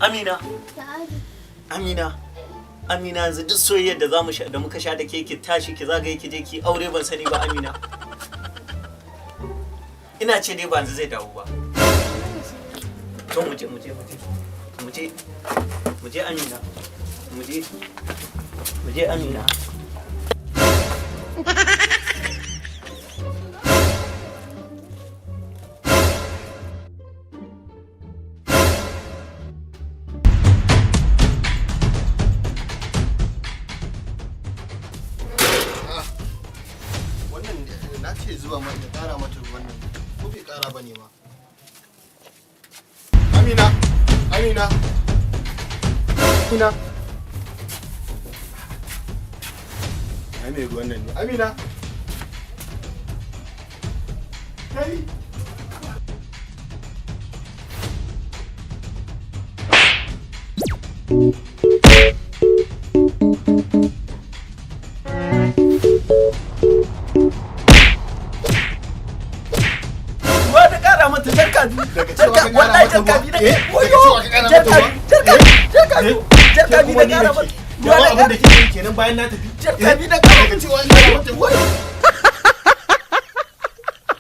Amina. Amina. Amina yanzu duk soyayyar da zamu sha da muka sha da ke ki tashi ki zagaye ki je ki aure ban sani ba Amina. Ina ce dai ba yanzu zai dawo ba. To mu je Amina. Mu je Amina. Na ce zuba mai da ƙara mata ruwan nan ko bai ƙara ba ne ma. Amina! Amina! Amina! Ai mai ruwan nan ne. Amina! Kai! Jarkabi da kara mata. Kenan bayan na tafi. Jarkabi da kara mata.